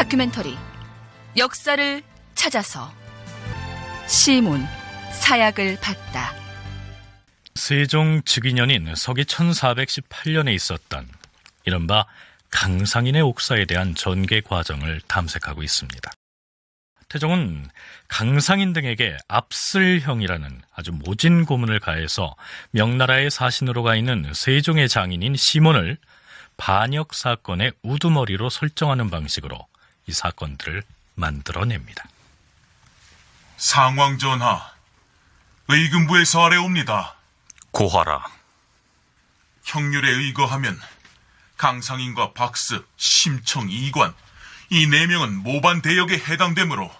다큐멘터리 역사를 찾아서 시몬 사약을 받다. 세종 즉위년인 서기 1418년에 있었던 이른바 강상인의 옥사에 대한 전개 과정을 탐색하고 있습니다. 태종은 강상인 등에게 압슬형이라는 아주 모진 고문을 가해서 명나라의 사신으로 가 있는 세종의 장인인 시몬을 반역 사건의 우두머리로 설정하는 방식으로 이 사건들을 만들어냅니다. 상왕전하, 의금부에서 아래옵니다. 고하라. 형률에 의거하면 강상인과 박스, 심청, 이관 이 4명은 모반 대역에 해당되므로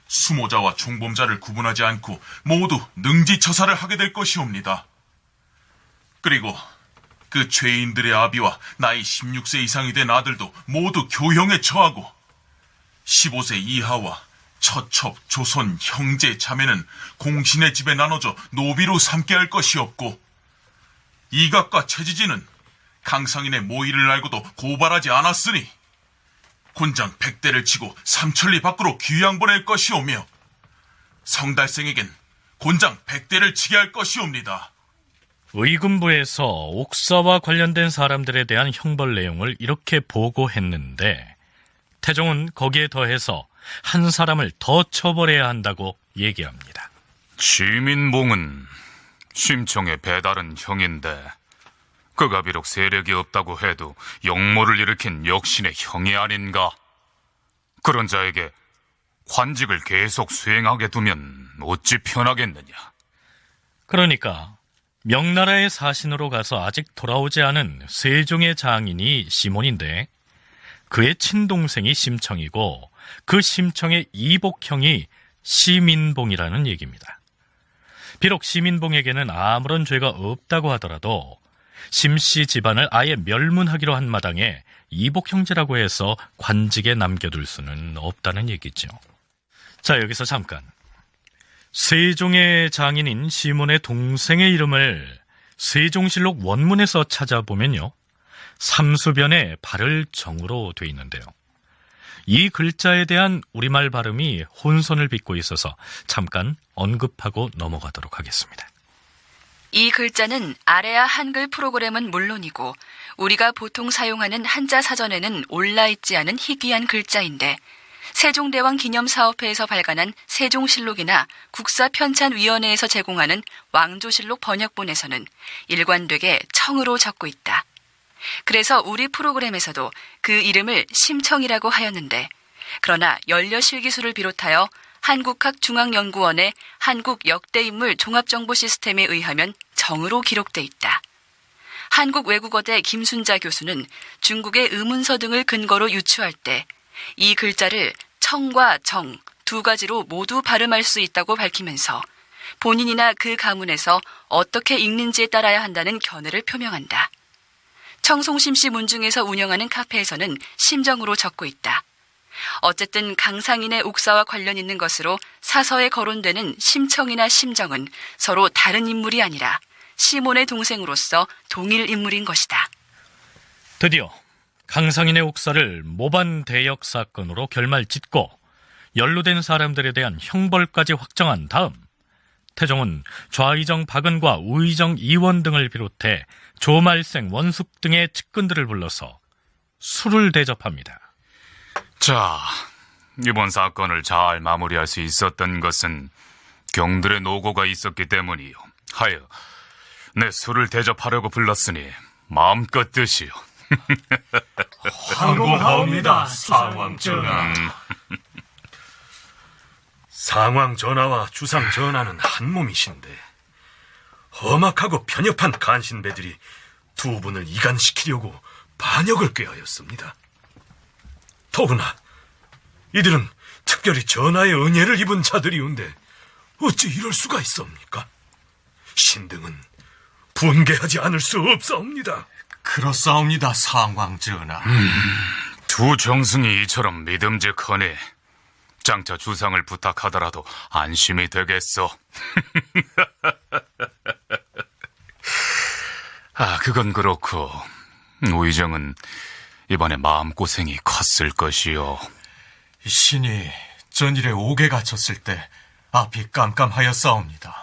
수모자와 중범자를 구분하지 않고 모두 능지처사를 하게 될 것이옵니다. 그리고 그 죄인들의 아비와 나이 16세 이상이 된 아들도 모두 교형에 처하고 15세 이하와 처첩, 조손, 형제, 자매는 공신의 집에 나눠져 노비로 삼게 할 것이었고 이각과 최지진은 강상인의 모의를 알고도 고발하지 않았으니 곤장 100대를 치고 삼천리 밖으로 귀양 보낼 것이오며 성달생에겐 곤장 100대를 치게 할 것이옵니다. 의금부에서 옥사와 관련된 사람들에 대한 형벌 내용을 이렇게 보고했는데 태종은 거기에 더해서 한 사람을 더 처벌해야 한다고 얘기합니다. 시민봉은 심청의 배다른 형인데 그가 비록 세력이 없다고 해도 역모를 일으킨 역신의 형이 아닌가? 그런 자에게 관직을 계속 수행하게 두면 어찌 편하겠느냐? 그러니까 명나라의 사신으로 가서 아직 돌아오지 않은 세종의 장인이 시몬인데 그의 친동생이 심청이고 그 심청의 이복형이 시민봉이라는 얘기입니다. 비록 시민봉에게는 아무런 죄가 없다고 하더라도 심씨 집안을 아예 멸문하기로 한 마당에 이복 형제라고 해서 관직에 남겨둘 수는 없다는 얘기죠. 자, 여기서 잠깐. 세종의 장인인 시몬의 동생의 이름을 세종실록 원문에서 찾아보면요, 삼수변에 발을 정으로 돼 있는데요. 이 글자에 대한 우리말 발음이 혼선을 빚고 있어서 잠깐 언급하고 넘어가도록 하겠습니다. 이 글자는 아래아 한글 프로그램은 물론이고 우리가 보통 사용하는 한자 사전에는 올라있지 않은 희귀한 글자인데 세종대왕 기념사업회에서 발간한 세종실록이나 국사편찬위원회에서 제공하는 왕조실록 번역본에서는 일관되게 청으로 적고 있다. 그래서 우리 프로그램에서도 그 이름을 심청이라고 하였는데 그러나 연려실기술을 비롯하여 한국학중앙연구원의 한국역대인물 종합정보 시스템에 의하면 정으로 기록돼 있다. 한국외국어대 김순자 교수는 중국의 의문서 등을 근거로 유추할 때 이 글자를 청과 정 두 가지로 모두 발음할 수 있다고 밝히면서 본인이나 그 가문에서 어떻게 읽는지에 따라야 한다는 견해를 표명한다. 청송심씨 문중에서 운영하는 카페에서는 심정으로 적고 있다. 어쨌든 강상인의 옥사와 관련 있는 것으로 사서에 거론되는 심청이나 심정은 서로 다른 인물이 아니라 시몬의 동생으로서 동일 인물인 것이다. 드디어 강상인의 옥사를 모반 대역 사건으로 결말짓고 연루된 사람들에 대한 형벌까지 확정한 다음 태종은 좌의정 박은과 우의정 이원 등을 비롯해 조말생, 원숙 등의 측근들을 불러서 술을 대접합니다. 자, 이번 사건을 잘 마무리할 수 있었던 것은 경들의 노고가 있었기 때문이요. 하여 내 술을 대접하려고 불렀으니 마음껏 드시오. 황공하옵니다, 상왕전하. 상왕전하와 주상전하는 한 몸이신데 험악하고 편협한 간신배들이 두 분을 이간시키려고 반역을 꾀하였습니다. 더구나 이들은 특별히 전하의 은혜를 입은 자들이온데 어찌 이럴 수가 있습니까? 신등은 분개하지 않을 수 없사옵니다. 그렇사옵니다, 상왕전하. 두 정승이 이처럼 믿음직하니 장차 주상을 부탁하더라도 안심이 되겠소. 그건 그렇고 우의정은 이번에 마음고생이 컸을 것이요. 신이 전일에 옥에 갇혔을 때 앞이 깜깜하였사옵니다.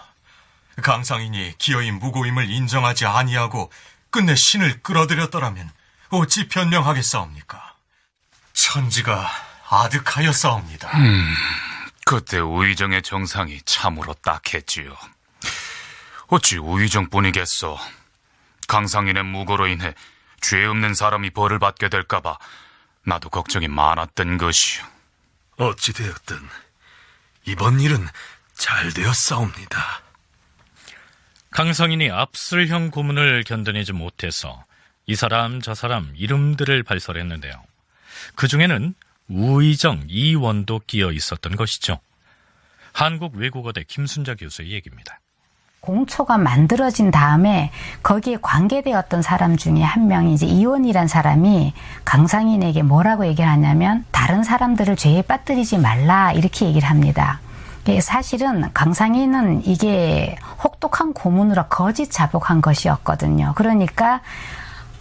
강상인이 기어이 무고임을 인정하지 아니하고 끝내 신을 끌어들였더라면 어찌 변명하겠사옵니까? 천지가 아득하였사옵니다. 그때 우의정의 정상이 참으로 딱했지요. 어찌 우의정뿐이겠소. 강상인의 무고로 인해 죄 없는 사람이 벌을 받게 될까봐 나도 걱정이 많았던 것이요. 어찌되었든 이번 일은 잘 되었사옵니다. 강상인이 압슬형 고문을 견뎌내지 못해서 이 사람 저 사람 이름들을 발설했는데요. 그 중에는 우의정, 이원도 끼어 있었던 것이죠. 한국외국어대 김순자 교수의 얘기입니다. 공초가 만들어진 다음에 거기에 관계되었던 사람 중에 한 명이 이제 이원이란 사람이 강상인에게 뭐라고 얘기를 하냐면 다른 사람들을 죄에 빠뜨리지 말라 이렇게 얘기를 합니다. 사실은 강상인은 이게 혹독한 고문으로 거짓 자복한 것이었거든요. 그러니까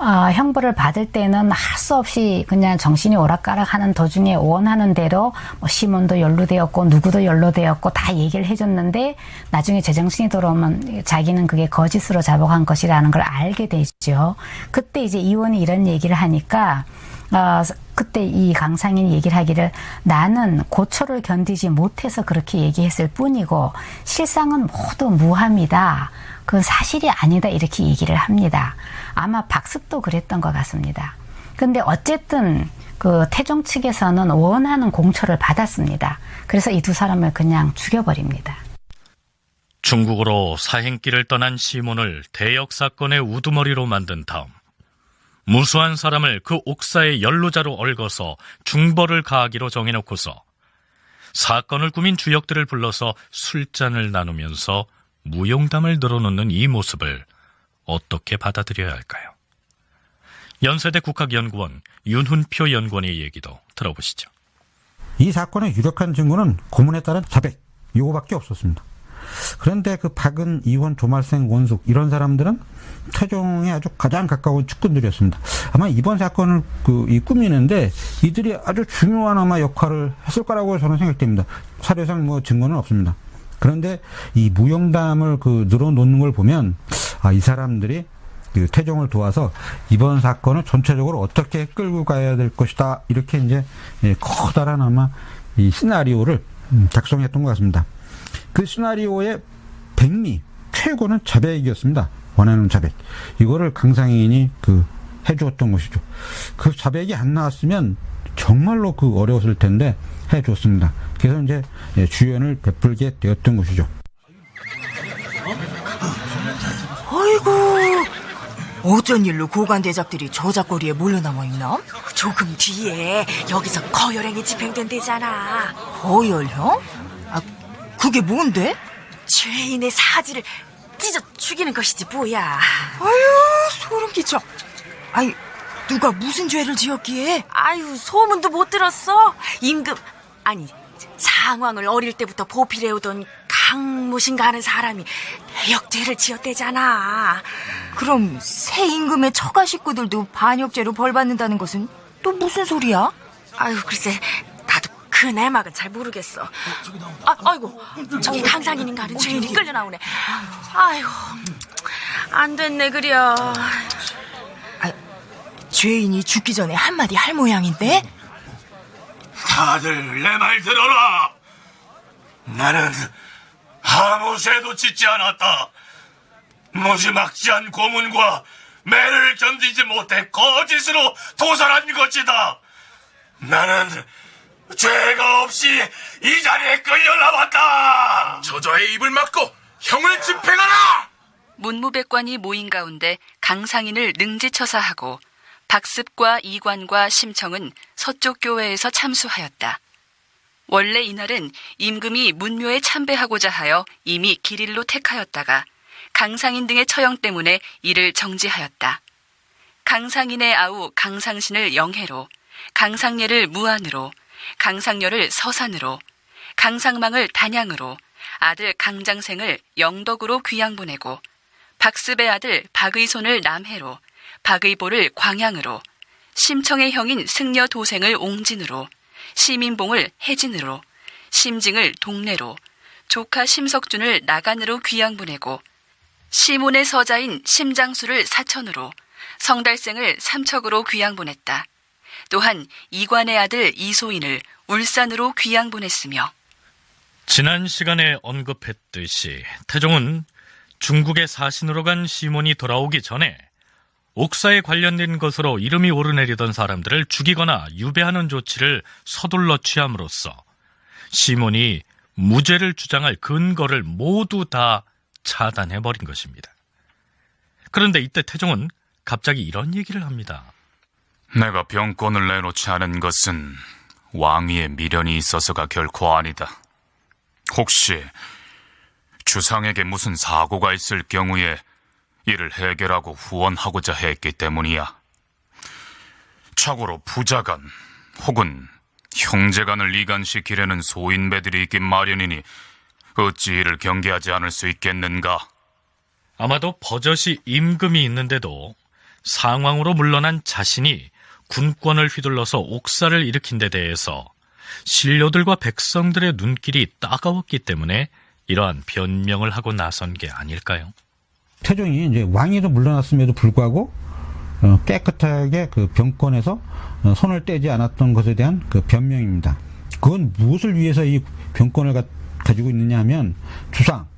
형벌을 받을 때는 할 수 없이 그냥 정신이 오락가락하는 도중에 원하는 대로 뭐 시몬도 연루되었고 누구도 연루되었고 다 얘기를 해줬는데 나중에 제정신이 돌아오면 자기는 그게 거짓으로 자복한 것이라는 걸 알게 되죠. 그때 이제 이원이 이런 얘기를 하니까 그때 이 강상인이 얘기를 하기를 나는 고초를 견디지 못해서 그렇게 얘기했을 뿐이고 실상은 모두 무함이다. 그건 사실이 아니다 이렇게 얘기를 합니다. 아마 박습도 그랬던 것 같습니다. 근데 어쨌든 그 태종 측에서는 원하는 공초를 받았습니다. 그래서 이 두 사람을 그냥 죽여버립니다. 중국으로 사행길을 떠난 시몬을 대역 사건의 우두머리로 만든 다음 무수한 사람을 그 옥사의 연루자로 얽어서 중벌을 가하기로 정해놓고서 사건을 꾸민 주역들을 불러서 술잔을 나누면서 무용담을 늘어놓는 이 모습을 어떻게 받아들여야 할까요? 연세대 국학연구원 윤훈표 연구원의 얘기도 들어보시죠. 이 사건의 유력한 증거는 고문에 따른 자백, 요거밖에 없었습니다. 그런데 그 박은, 이원, 조말생, 원숙 이런 사람들은 태종에 아주 가장 가까운 측근들이었습니다. 아마 이번 사건을 꾸미는데 이들이 아주 중요한 아마 역할을 했을 거라고 저는 생각됩니다. 사료상 뭐 증거는 없습니다. 그런데 이 무용담을 늘어놓는 걸 보면 이 사람들이 태종을 도와서 이번 사건을 전체적으로 어떻게 끌고 가야 될 것이다 이렇게 이제 커다란 아마 이 시나리오를 작성했던 것 같습니다. 그 시나리오의 백미 최고는 자백이었습니다. 원하는 자백. 이거를 강상인이 해주었던 것이죠. 그 자백이 안 나왔으면 정말로 어려웠을 텐데 해줬습니다. 그래서 이제 주연을 베풀게 되었던 것이죠. 아이고, 어쩐 일로 고관대작들이 저작거리에 몰려남아 있나? 조금 뒤에 여기서 거열행이 집행된대잖아. 거열형? 그게 뭔데? 죄인의 사지를 찢어 죽이는 것이지 뭐야. 아유, 소름 끼쳐. 아이, 누가 무슨 죄를 지었기에? 아유, 소문도 못 들었어? 상왕을 어릴 때부터 보필해오던 강무신가 하는 사람이 대역죄를 지었대잖아. 그럼 새 임금의 처가 식구들도 반역죄로 벌받는다는 것은 또 무슨 소리야? 아유, 글쎄 나도 그 내막은 잘 모르겠어. 아이고, 저기 강상인인가 하는 죄인이 끌려 나오네. 아이고, 안 됐네 그려. 죄인이 죽기 전에 한마디 할 모양인데? 다들 내 말 들어라. 나는 아무 죄도 짓지 않았다. 무지막지한 고문과 매를 견디지 못해 거짓으로 도살한 것이다. 나는 죄가 없이 이 자리에 끌려 나왔다. 저자의 입을 막고 형을 집행하라! 문무백관이 모인 가운데 강상인을 능지처사하고 박습과 이관과 심청은 서쪽 교회에서 참수하였다. 원래 이날은 임금이 문묘에 참배하고자 하여 이미 길일로 택하였다가 강상인 등의 처형 때문에 이를 정지하였다. 강상인의 아우 강상신을 영해로, 강상예를 무안으로, 강상열을 서산으로, 강상망을 단양으로, 아들 강장생을 영덕으로 귀양 보내고 박습의 아들 박의손을 남해로, 박의보를 광양으로, 심청의 형인 승려 도생을 옹진으로, 시민봉을 해진으로, 심징을 동래로, 조카 심석준을 나간으로 귀양 보내고 시몬의 서자인 심장수를 사천으로, 성달생을 삼척으로 귀양 보냈다. 또한 이관의 아들 이소인을 울산으로 귀양 보냈으며 지난 시간에 언급했듯이 태종은 중국의 사신으로 간 시몬이 돌아오기 전에 옥사에 관련된 것으로 이름이 오르내리던 사람들을 죽이거나 유배하는 조치를 서둘러 취함으로써 시몬이 무죄를 주장할 근거를 모두 다 차단해버린 것입니다. 그런데 이때 태종은 갑자기 이런 얘기를 합니다. 내가 병권을 내놓지 않은 것은 왕위에 미련이 있어서가 결코 아니다. 혹시 주상에게 무슨 사고가 있을 경우에 이를 해결하고 후원하고자 했기 때문이야. 참고로 부자간 혹은 형제간을 이간시키려는 소인배들이 있긴 마련이니 어찌 이를 경계하지 않을 수 있겠는가? 아마도 버젓이 임금이 있는데도 상왕으로 물러난 자신이 군권을 휘둘러서 옥사를 일으킨 데 대해서 신료들과 백성들의 눈길이 따가웠기 때문에 이러한 변명을 하고 나선 게 아닐까요? 태종이 이제 왕위도 물러났음에도 불구하고 깨끗하게 그 병권에서 손을 떼지 않았던 것에 대한 그 변명입니다. 그건 무엇을 위해서 이 병권을 가지고 있느냐 하면 주상,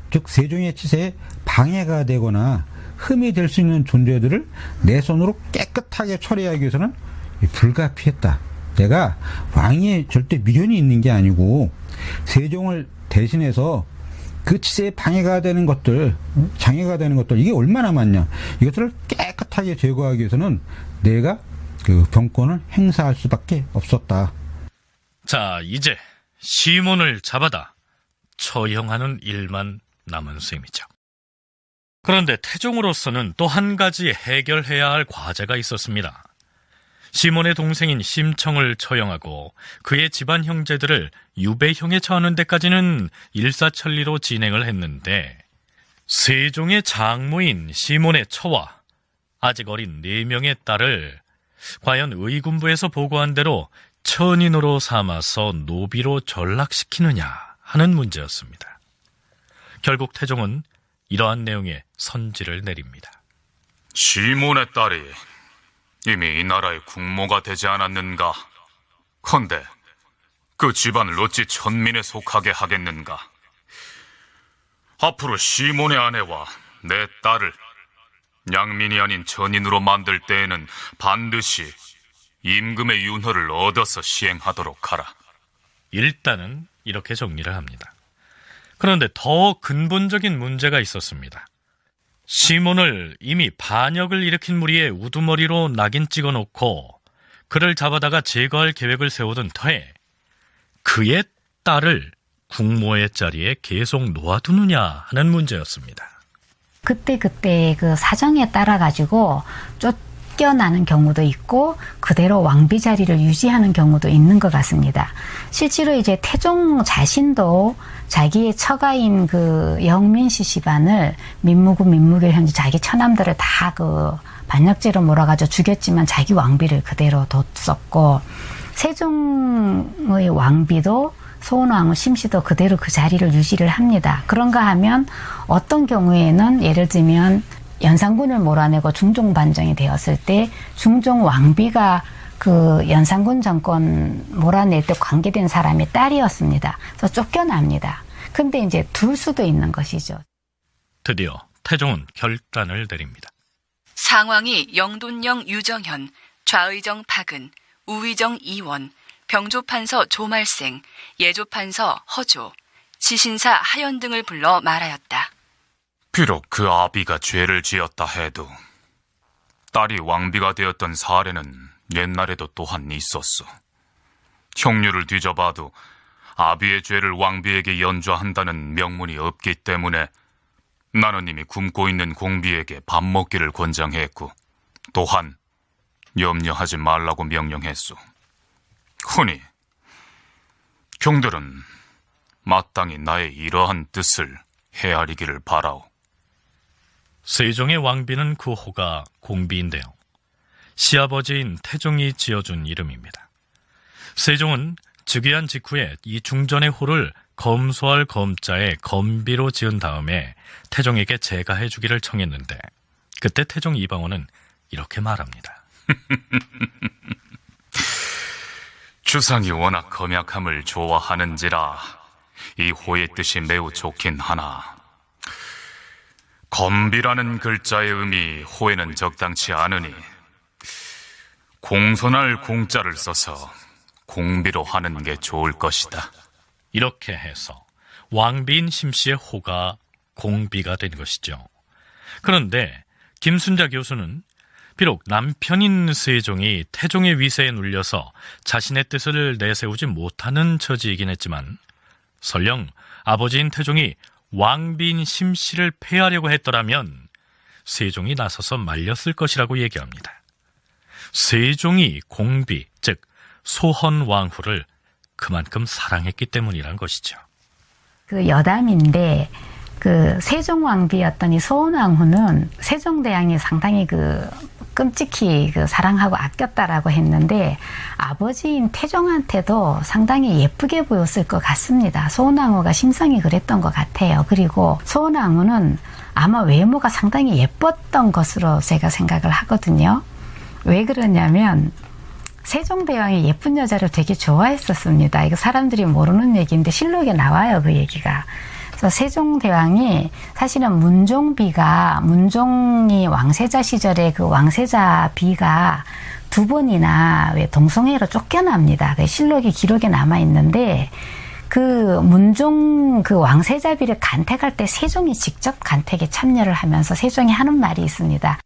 즉 세종의 치세에 방해가 되거나 흠이 될 수 있는 존재들을 내 손으로 깨끗하게 처리하기 위해서는 불가피했다. 내가 왕위에 절대 미련이 있는 게 아니고 세종을 대신해서 그 치세에 방해가 되는 것들, 장애가 되는 것들, 이게 얼마나 많냐. 이것들을 깨끗하게 제거하기 위해서는 내가 그 병권을 행사할 수밖에 없었다. 자, 이제 시몬을 잡아다 처형하는 일만 남은 셈이죠. 그런데 태종으로서는 또 한 가지 해결해야 할 과제가 있었습니다. 시몬의 동생인 심청을 처형하고 그의 집안 형제들을 유배형에 처하는 데까지는 일사천리로 진행을 했는데 세종의 장모인 시몬의 처와 아직 어린 4명의 딸을 과연 의군부에서 보고한 대로 천인으로 삼아서 노비로 전락시키느냐 하는 문제였습니다. 결국 태종은 이러한 내용의 선지를 내립니다. 시몬의 딸이 이미 이 나라의 국모가 되지 않았는가? 헌데 그 집안을 어찌 천민에 속하게 하겠는가? 앞으로 시몬의 아내와 내 딸을 양민이 아닌 천인으로 만들 때에는 반드시 임금의 윤허를 얻어서 시행하도록 하라. 일단은 이렇게 정리를 합니다. 그런데 더 근본적인 문제가 있었습니다. 시몬을 이미 반역을 일으킨 무리의 우두머리로 낙인 찍어놓고 그를 잡아다가 제거할 계획을 세우던 터에 그의 딸을 국모의 자리에 계속 놓아두느냐 하는 문제였습니다. 그때 그 사정에 따라 가지고 쫓겨나는 경우도 있고 그대로 왕비 자리를 유지하는 경우도 있는 것 같습니다. 실제로 이제 태종 자신도 자기의 처가인 그 영민씨 집안을 민무결 현지 자기 처남들을 다 그 반역죄로 몰아가지고 죽였지만 자기 왕비를 그대로 뒀었고 세종의 왕비도 소원왕후 심씨도 그대로 그 자리를 유지를 합니다. 그런가 하면 어떤 경우에는 예를 들면 연산군을 몰아내고 중종 반정이 되었을 때 중종 왕비가 그 연산군 정권 몰아낼 때 관계된 사람이 딸이었습니다. 그래서 쫓겨납니다. 근데 이제 둘 수도 있는 것이죠. 드디어 태종은 결단을 내립니다. 상왕이 영돈령 유정현, 좌의정 박은, 우의정 이원, 병조판서 조말생, 예조판서 허조, 지신사 하연 등을 불러 말하였다. 비록 그 아비가 죄를 지었다 해도 딸이 왕비가 되었던 사례는 옛날에도 또한 있었어. 형류를 뒤져봐도 아비의 죄를 왕비에게 연좌한다는 명문이 없기 때문에 나는 이미 굶고 있는 공비에게 밥 먹기를 권장했고 또한 염려하지 말라고 명령했소. 흔히 경들은 마땅히 나의 이러한 뜻을 헤아리기를 바라오. 세종의 왕비는 그 호가 공비인데요. 시아버지인 태종이 지어준 이름입니다. 세종은 즉위한 직후에 이 중전의 호를 검소할 검자에 검비로 지은 다음에 태종에게 제가해 주기를 청했는데 그때 태종 이방원은 이렇게 말합니다. 주상이 워낙 검약함을 좋아하는지라 이 호의 뜻이 매우 좋긴 하나 검비라는 글자의 의미 호에는 적당치 않으니 공손할 공자를 써서 공비로 하는 게 좋을 것이다. 이렇게 해서 왕비인 심씨의 호가 공비가 된 것이죠. 그런데 김순자 교수는 비록 남편인 세종이 태종의 위세에 눌려서 자신의 뜻을 내세우지 못하는 처지이긴 했지만 설령 아버지인 태종이 왕비인 심씨를 폐하려고 했더라면 세종이 나서서 말렸을 것이라고 얘기합니다. 세종이 공비, 즉 소헌왕후를 그만큼 사랑했기 때문이란 것이죠. 그 여담인데 그 세종왕비였던 이 소헌왕후는 세종대왕이 상당히 끔찍히 사랑하고 아꼈다라고 했는데 아버지인 태종한테도 상당히 예쁘게 보였을 것 같습니다. 소헌왕후가 심성이 그랬던 것 같아요. 그리고 소헌왕후는 아마 외모가 상당히 예뻤던 것으로 제가 생각을 하거든요. 왜 그러냐면 세종대왕이 예쁜 여자를 되게 좋아했었습니다. 이거 사람들이 모르는 얘기인데 실록에 나와요, 그 얘기가. 그래서 세종대왕이 사실은 문종이 왕세자 시절에 그 왕세자 비가 2번이나 왜 동성애로 쫓겨납니다. 그 실록이 기록에 남아 있는데 그 문종 그 왕세자비를 간택할 때 세종이 직접 간택에 참여를 하면서 세종이 하는 말이 있습니다.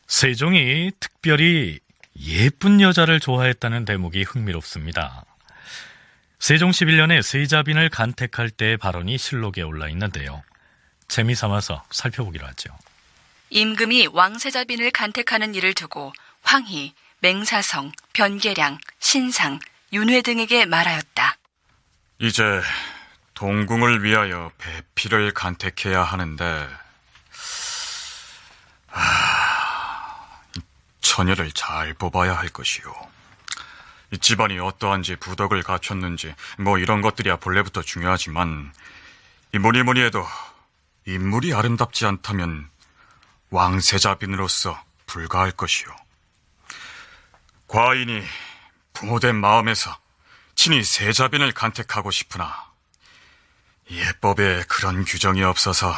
세종이 특별히 예쁜 여자를 좋아했다는 대목이 흥미롭습니다. 세종 11년에 세자빈을 간택할 때의 발언이 실록에 올라 있는데요. 재미삼아서 살펴보기로 하죠. 임금이 왕세자빈을 간택하는 일을 두고 황희, 맹사성, 변계량, 신상, 윤회 등에게 말하였다. 이제 동궁을 위하여 배필을 간택해야 하는데 처녀를 잘 뽑아야 할 것이요. 이 집안이 어떠한지 부덕을 갖췄는지 이런 것들이야 본래부터 중요하지만 이 뭐니 해도 인물이 아름답지 않다면 왕세자빈으로서 불가할 것이요. 과인이 부모된 마음에서 친히 세자빈을 간택하고 싶으나 예법에 그런 규정이 없어서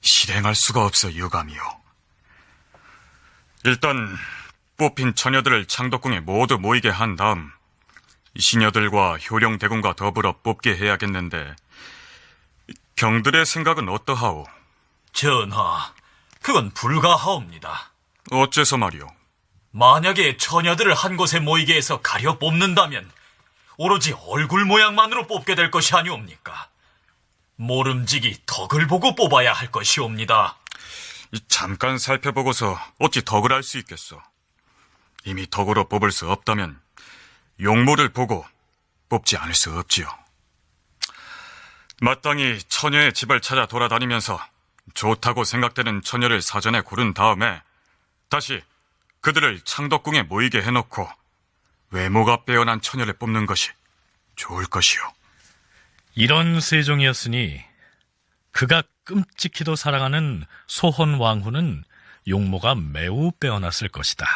실행할 수가 없어 유감이요. 일단 뽑힌 처녀들을 창덕궁에 모두 모이게 한 다음 시녀들과 효령대군과 더불어 뽑게 해야겠는데 경들의 생각은 어떠하오? 전하, 그건 불가하옵니다. 어째서 말이오? 만약에 처녀들을 한 곳에 모이게 해서 가려 뽑는다면 오로지 얼굴 모양만으로 뽑게 될 것이 아니옵니까? 모름지기 덕을 보고 뽑아야 할 것이옵니다. 잠깐 살펴보고서 어찌 덕을 알 수 있겠소? 이미 덕으로 뽑을 수 없다면 용모를 보고 뽑지 않을 수 없지요. 마땅히 처녀의 집을 찾아 돌아다니면서 좋다고 생각되는 처녀를 사전에 고른 다음에 다시 그들을 창덕궁에 모이게 해놓고 외모가 빼어난 처녀를 뽑는 것이 좋을 것이요. 이런 세종이었으니 그가 끔찍히도 사랑하는 소헌왕후는 용모가 매우 빼어났을 것이다.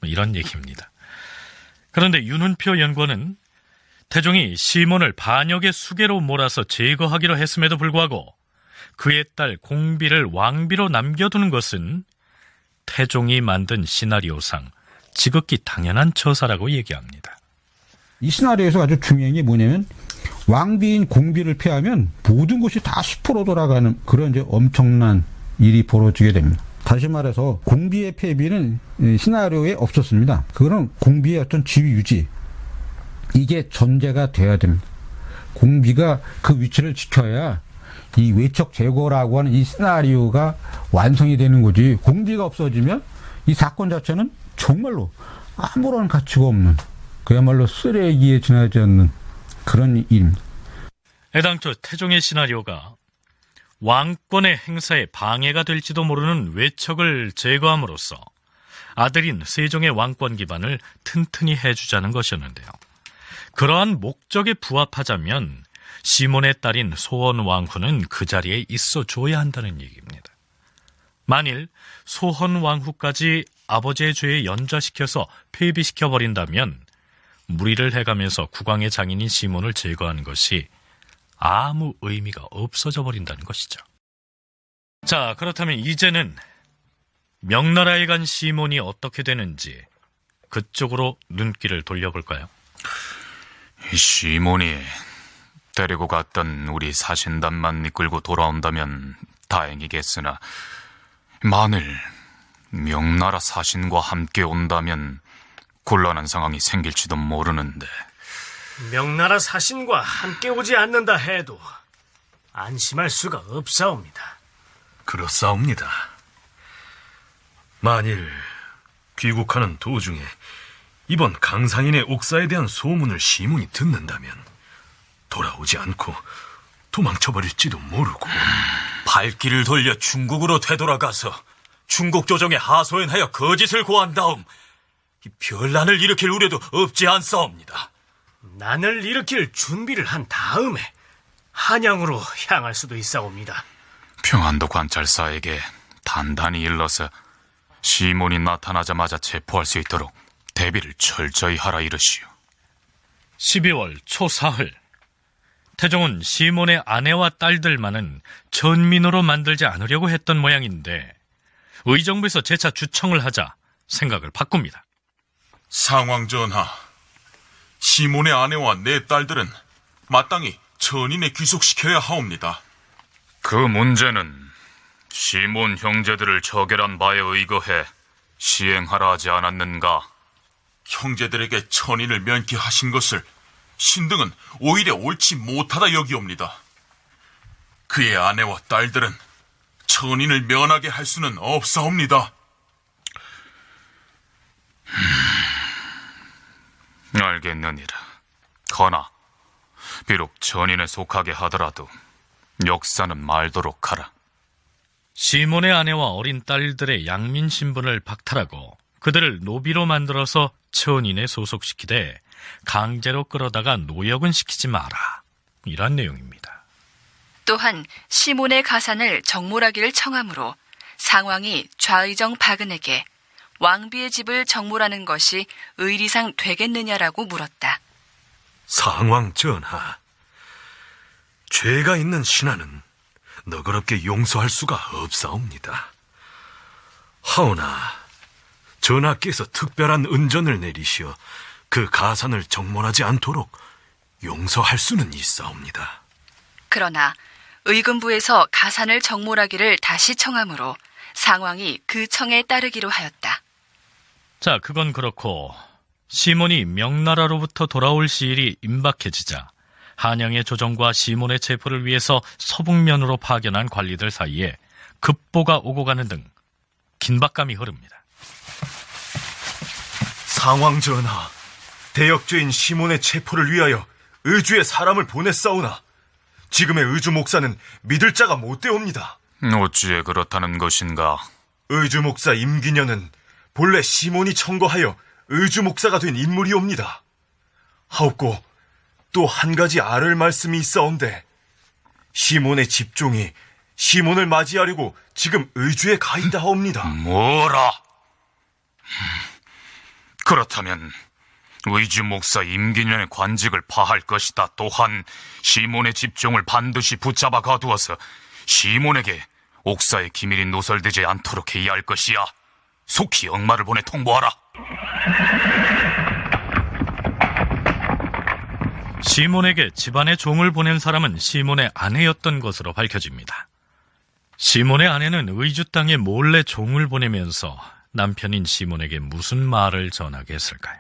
이런 얘기입니다. 그런데 윤훈표 연구원은 태종이 시몬을 반역의 수괴로 몰아서 제거하기로 했음에도 불구하고 그의 딸 공비를 왕비로 남겨두는 것은 태종이 만든 시나리오상 지극히 당연한 처사라고 얘기합니다. 이 시나리오에서 아주 중요한 게 뭐냐면 왕비인 공비를 폐하면 모든 것이 다 10% 돌아가는 그런 이제 엄청난 일이 벌어지게 됩니다. 다시 말해서 공비의 폐비는 시나리오에 없었습니다. 그거는 공비의 어떤 지위 유지, 이게 전제가 돼야 됩니다. 공비가 그 위치를 지켜야 이 외척 제거라고 하는 이 시나리오가 완성이 되는 거지. 공비가 없어지면 이 사건 자체는 정말로 아무런 가치가 없는, 그야말로 쓰레기에 지나지 않는 그런 일입니다. 애당초 태종의 시나리오가 왕권의 행사에 방해가 될지도 모르는 외척을 제거함으로써 아들인 세종의 왕권 기반을 튼튼히 해주자는 것이었는데요. 그러한 목적에 부합하자면 시몬의 딸인 소헌왕후는 그 자리에 있어 줘야 한다는 얘기입니다. 만일 소헌왕후까지 아버지의 죄에 연좌시켜서 폐비시켜버린다면 무리를 해가면서 국왕의 장인인 시몬을 제거하는 것이 아무 의미가 없어져 버린다는 것이죠. 자, 그렇다면 이제는 명나라에 간 시몬이 어떻게 되는지 그쪽으로 눈길을 돌려볼까요? 시몬이 데리고 갔던 우리 사신단만 이끌고 돌아온다면 다행이겠으나 만일 명나라 사신과 함께 온다면 곤란한 상황이 생길지도 모르는데. 명나라 사신과 함께 오지 않는다 해도 안심할 수가 없사옵니다. 그렇사옵니다. 만일 귀국하는 도중에 이번 강상인의 옥사에 대한 소문을 시몬이 듣는다면 돌아오지 않고 도망쳐버릴지도 모르고. 발길을 돌려 중국으로 되돌아가서 중국 조정에 하소연하여 거짓을 고한 다음 변란을 일으킬 우려도 없지 않사옵니다. 난을 일으킬 준비를 한 다음에 한양으로 향할 수도 있사옵니다. 평안도 관찰사에게 단단히 일러서 시몬이 나타나자마자 체포할 수 있도록 대비를 철저히 하라 이르시오. 12월 초사흘, 태종은 시몬의 아내와 딸들만은 천민으로 만들지 않으려고 했던 모양인데 의정부에서 재차 주청을 하자 생각을 바꿉니다. 상왕 전하, 시몬의 아내와 내 딸들은 마땅히 천인에 귀속시켜야 하옵니다. 그 문제는 시몬 형제들을 처결한 바에 의거해 시행하라 하지 않았는가? 형제들에게 천인을 면케하신 것을 신등은 오히려 옳지 못하다 여기옵니다. 그의 아내와 딸들은 천인을 면하게 할 수는 없사옵니다. 알겠느니라. 허나 비록 천인에 속하게 하더라도 역사는 말도록 하라. 시몬의 아내와 어린 딸들의 양민 신분을 박탈하고 그들을 노비로 만들어서 천인에 소속시키되 강제로 끌어다가 노역은 시키지 마라. 이런 내용입니다. 또한 시몬의 가산을 정몰하기를 청하므로 상왕이 좌의정 박은에게 왕비의 집을 정몰하는 것이 의리상 되겠느냐라고 물었다. 상왕 전하, 죄가 있는 신하는 너그럽게 용서할 수가 없사옵니다. 하오나 전하께서 특별한 은전을 내리시어 그 가산을 정몰하지 않도록 용서할 수는 있사옵니다. 그러나 의금부에서 가산을 정몰하기를 다시 청하므로 상왕이 그 청에 따르기로 하였다. 자, 그건 그렇고 시몬이 명나라로부터 돌아올 시일이 임박해지자 한양의 조정과 시몬의 체포를 위해서 서북면으로 파견한 관리들 사이에 급보가 오고 가는 등 긴박감이 흐릅니다. 상왕 전하, 대역죄인 시몬의 체포를 위하여 의주에 사람을 보냈사오나 지금의 의주 목사는 믿을 자가 못되옵니다. 어찌에 그렇다는 것인가? 의주 목사 임기년은 본래 시몬이 청거하여 의주 목사가 된 인물이옵니다. 하옵고 또 한 가지 알을 말씀이 있사온데 시몬의 집종이 시몬을 맞이하려고 지금 의주에 가 있다 하옵니다. 뭐라? 그렇다면 의주 목사 임기년의 관직을 파할 것이다. 또한 시몬의 집종을 반드시 붙잡아 가두어서 시몬에게 옥사의 기밀이 노설되지 않도록 해야 할 것이야. 속히 역마를 보내 통보하라. 시몬에게 집안의 종을 보낸 사람은 시몬의 아내였던 것으로 밝혀집니다. 시몬의 아내는 의주 땅에 몰래 종을 보내면서 남편인 시몬에게 무슨 말을 전하게 했을까요?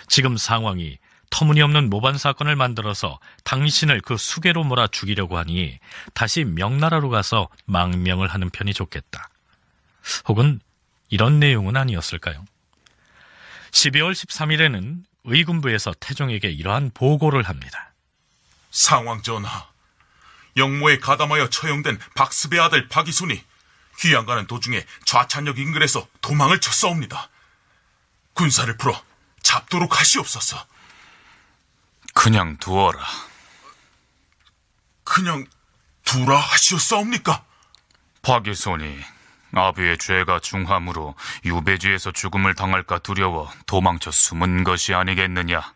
지금 상황이 터무니없는 모반 사건을 만들어서 당신을 그 수계로 몰아 죽이려고 하니 다시 명나라로 가서 망명을 하는 편이 좋겠다. 혹은 이런 내용은 아니었을까요? 12월 13일에는 의군부에서 태종에게 이러한 보고를 합니다. 상왕 전하, 영모에 가담하여 처형된 박습의 아들 박이순이 귀양 가는 도중에 좌찬역 인근에서 도망을 쳤사옵니다. 군사를 풀어 잡도록 하시옵소서. 그냥 두어라. 그냥 두라 하시었사옵니까? 박이손이 아비의 죄가 중함으로 유배지에서 죽음을 당할까 두려워 도망쳐 숨은 것이 아니겠느냐.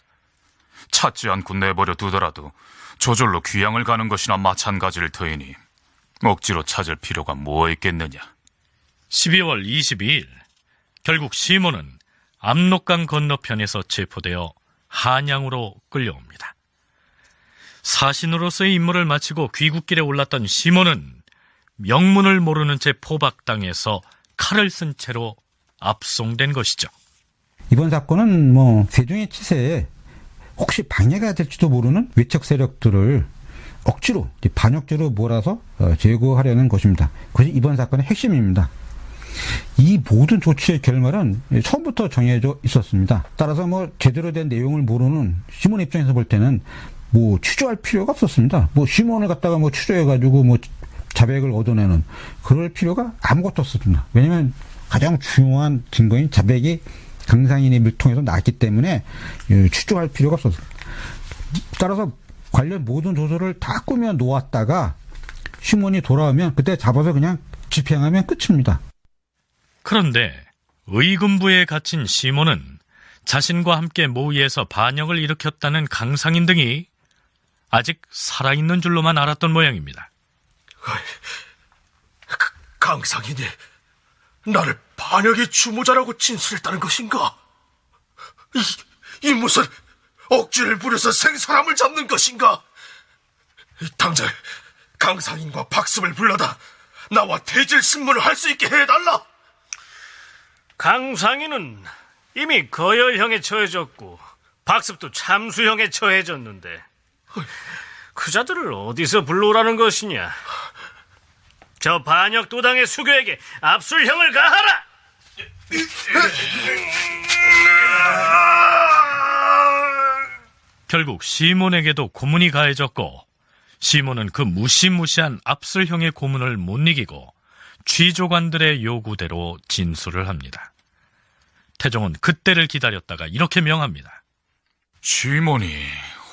찾지 않고 내버려 두더라도 저절로 귀양을 가는 것이나 마찬가지일 터이니 억지로 찾을 필요가 뭐 있겠느냐. 12월 22일 결국 시몬은 압록강 건너편에서 체포되어 한양으로 끌려옵니다. 사신으로서의 임무를 마치고 귀국길에 올랐던 시몬은 명문을 모르는 채 포박당해서 칼을 쓴 채로 압송된 것이죠. 이번 사건은 세종의 치세에 혹시 방해가 될지도 모르는 외척 세력들을 억지로 반역죄로 몰아서 제거하려는 것입니다. 그것이 이번 사건의 핵심입니다. 이 모든 조치의 결말은 처음부터 정해져 있었습니다. 따라서 제대로 된 내용을 모르는 시몬 입장에서 볼 때는 취조할 필요가 없었습니다. 시몬을 갖다가 추조해가지고 자백을 얻어내는 그럴 필요가 아무것도 없었습니다. 왜냐하면 가장 중요한 증거인 자백이 강상인의 물통에서 나왔기 때문에 추조할 필요가 없었습니다. 따라서 관련 모든 조서를 다 꾸며 놓았다가 시몬이 돌아오면 그때 잡아서 그냥 집행하면 끝입니다. 그런데 의금부에 갇힌 시몬은 자신과 함께 모의해서 반역을 일으켰다는 강상인 등이 아직 살아있는 줄로만 알았던 모양입니다. 강상인이 나를 반역의 주모자라고 진술했다는 것인가? 이 무슨 억지를 부려서 생사람을 잡는 것인가? 당장 강상인과 박습을 불러다 나와 대질 신문을 할 수 있게 해달라. 강상인은 이미 거열형에 처해졌고 박습도 참수형에 처해졌는데 그 자들을 어디서 불러오라는 것이냐? 저 반역 도당의 수교에게 압술형을 가하라! 결국 시몬에게도 고문이 가해졌고 시몬은 그 무시무시한 압술형의 고문을 못 이기고 취조관들의 요구대로 진술을 합니다. 태종은 그때를 기다렸다가 이렇게 명합니다. 시몬이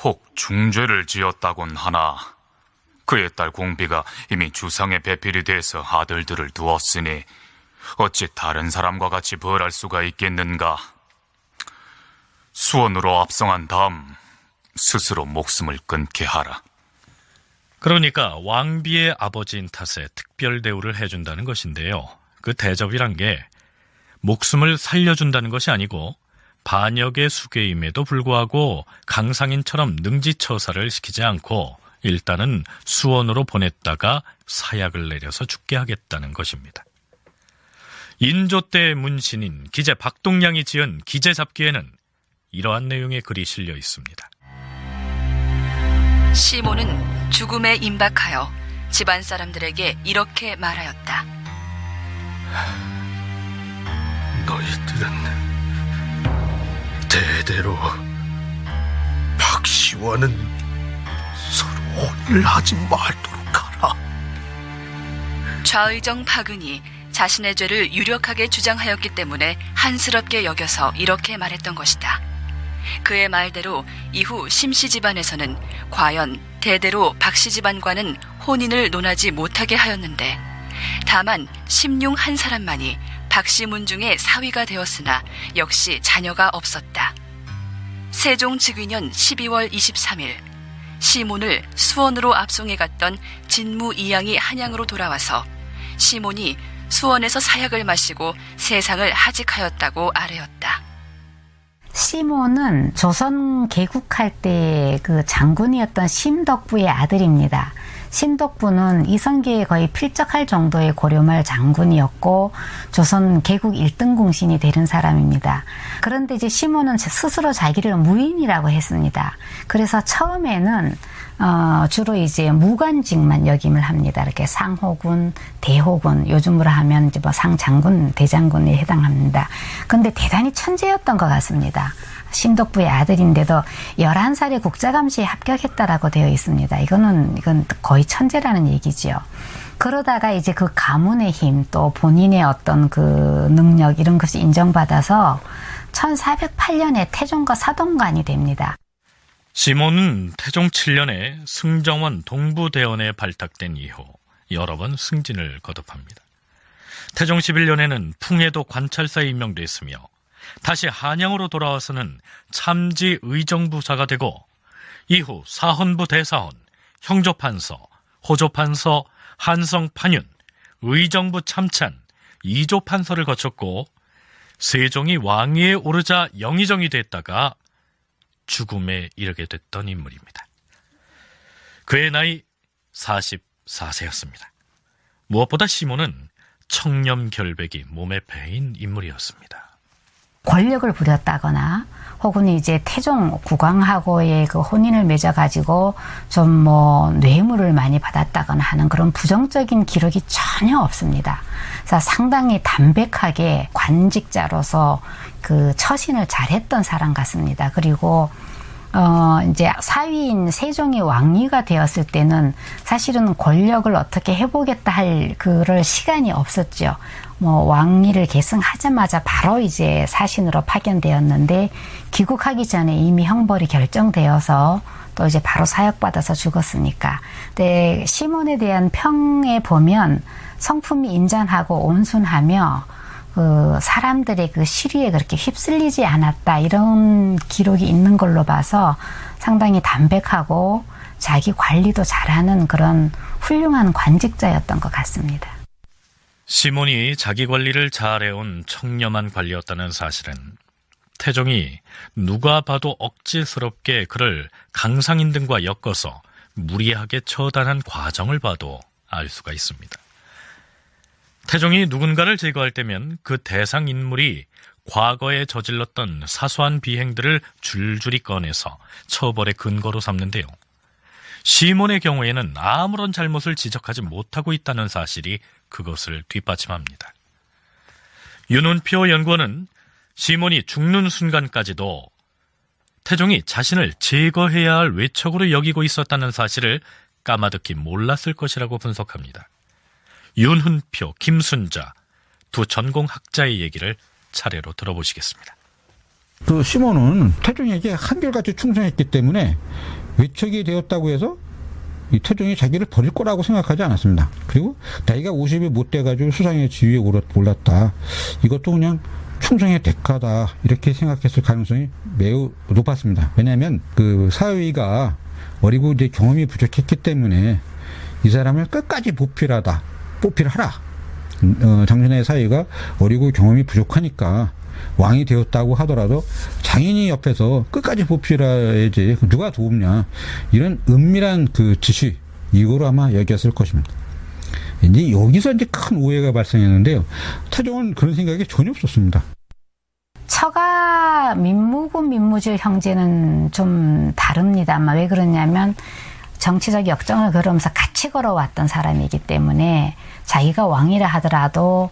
혹 중죄를 지었다곤 하나 그의 딸 공비가 이미 주상의 배필이 돼서 아들들을 두었으니 어찌 다른 사람과 같이 벌할 수가 있겠는가. 수원으로 압송한 다음 스스로 목숨을 끊게 하라. 그러니까 왕비의 아버지인 탓에 특별 대우를 해준다는 것인데요. 그 대접이란 게 목숨을 살려준다는 것이 아니고 반역의 수괴임에도 불구하고 강상인처럼 능지처사를 시키지 않고 일단은 수원으로 보냈다가 사약을 내려서 죽게 하겠다는 것입니다. 인조 때의 문신인 기제 박동량이 지은 기제잡기에는 이러한 내용의 글이 실려 있습니다. 시몬은 죽음에 임박하여 집안 사람들에게 이렇게 말하였다. 너희들은 대대로 박씨와는 서로 혼을 하지 말도록 하라. 좌의정 박은이 자신의 죄를 유력하게 주장하였기 때문에 한스럽게 여겨서 이렇게 말했던 것이다. 그의 말대로 이후 심씨 집안에서는 과연 대대로 박씨 집안과는 혼인을 논하지 못하게 하였는데 다만 심융 한 사람만이 박씨 문중의 사위가 되었으나 역시 자녀가 없었다. 세종 즉위년 12월 23일 시몬을 수원으로 압송해 갔던 진무 이양이 한양으로 돌아와서 시몬이 수원에서 사약을 마시고 세상을 하직하였다고 아뢰었다. 시몬은 조선 개국할 때 그 장군이었던 심덕부의 아들입니다. 심덕부는 이성계에 거의 필적할 정도의 고려말 장군이었고 조선 개국 1등 공신이 되는 사람입니다. 그런데 이제 시몬은 스스로 자기를 무인이라고 했습니다. 그래서 처음에는 주로 이제 무관직만 역임을 합니다. 이렇게 상호군, 대호군, 요즘으로 하면 이제 상장군, 대장군에 해당합니다. 근데 대단히 천재였던 것 같습니다. 심덕부의 아들인데도 11살에 국자감시에 합격했다라고 되어 있습니다. 이건 거의 천재라는 얘기지요. 그러다가 이제 그 가문의 힘, 또 본인의 어떤 그 능력 이런 것이 인정받아서 1408년에 태종과 사동관이 됩니다. 시몬은 태종 7년에 승정원 동부대원에 발탁된 이후 여러 번 승진을 거듭합니다. 태종 11년에는 풍해도 관찰사에 임명됐으며 다시 한양으로 돌아와서는 참지 의정부사가 되고 이후 사헌부 대사헌, 형조판서, 호조판서, 한성판윤, 의정부 참찬, 이조판서를 거쳤고 세종이 왕위에 오르자 영의정이 됐다가 죽음에 이르게 됐던 인물입니다. 그의 나이 44세였습니다. 무엇보다 시몬은 청렴결백이 몸에 배인 인물이었습니다. 권력을 부렸다거나 혹은 이제 태종 국왕하고의 그 혼인을 맺어가지고 좀 뭐 뇌물을 많이 받았다거나 하는 그런 부정적인 기록이 전혀 없습니다. 그래서 상당히 담백하게 관직자로서 그 처신을 잘했던 사람 같습니다. 그리고 이제 사위인 세종이 왕위가 되었을 때는 사실은 권력을 어떻게 해보겠다 할 그럴 시간이 없었죠. 뭐 왕위를 계승하자마자 바로 이제 사신으로 파견되었는데 귀국하기 전에 이미 형벌이 결정되어서 또 이제 바로 사역받아서 죽었으니까. 근데 시몬에 대한 평에 보면 성품이 인자하고 온순하며 그 사람들의 그 시류에 그렇게 휩쓸리지 않았다 이런 기록이 있는 걸로 봐서 상당히 담백하고 자기 관리도 잘하는 그런 훌륭한 관직자였던 것 같습니다. 시몬이 자기 관리를 잘해온 청렴한 관리였다는 사실은 태종이 누가 봐도 억지스럽게 그를 강상인 등과 엮어서 무리하게 처단한 과정을 봐도 알 수가 있습니다. 태종이 누군가를 제거할 때면 그 대상 인물이 과거에 저질렀던 사소한 비행들을 줄줄이 꺼내서 처벌의 근거로 삼는데요. 시몬의 경우에는 아무런 잘못을 지적하지 못하고 있다는 사실이 그것을 뒷받침합니다. 윤은표 연구원은 시몬이 죽는 순간까지도 태종이 자신을 제거해야 할 외척으로 여기고 있었다는 사실을 까마득히 몰랐을 것이라고 분석합니다. 윤훈표, 김순자 두 전공학자의 얘기를 차례로 들어보시겠습니다. 그 시몬은 태종에게 한결같이 충성했기 때문에 외척이 되었다고 해서 이 태종이 자기를 버릴 거라고 생각하지 않았습니다. 그리고 나이가 50이 못 돼가지고 수상의 지위에 올랐다. 이것도 그냥 충성의 대가다. 이렇게 생각했을 가능성이 매우 높았습니다. 왜냐하면 그 사위가 어리고 이제 경험이 부족했기 때문에 이 사람을 끝까지 보필하라. 장전의 사위가 어리고 경험이 부족하니까 왕이 되었다고 하더라도 장인이 옆에서 끝까지 보필해야지 누가 도움냐 이런 은밀한 그 지시 이거로 아마 여겼을 것입니다. 이제 여기서 이제 큰 오해가 발생했는데요. 태종은 그런 생각이 전혀 없었습니다. 처가 민무군 민무질 형제는 좀 다릅니다만 왜 그러냐면 정치적 역정을 걸으면서 같이 걸어왔던 사람이기 때문에 자기가 왕이라 하더라도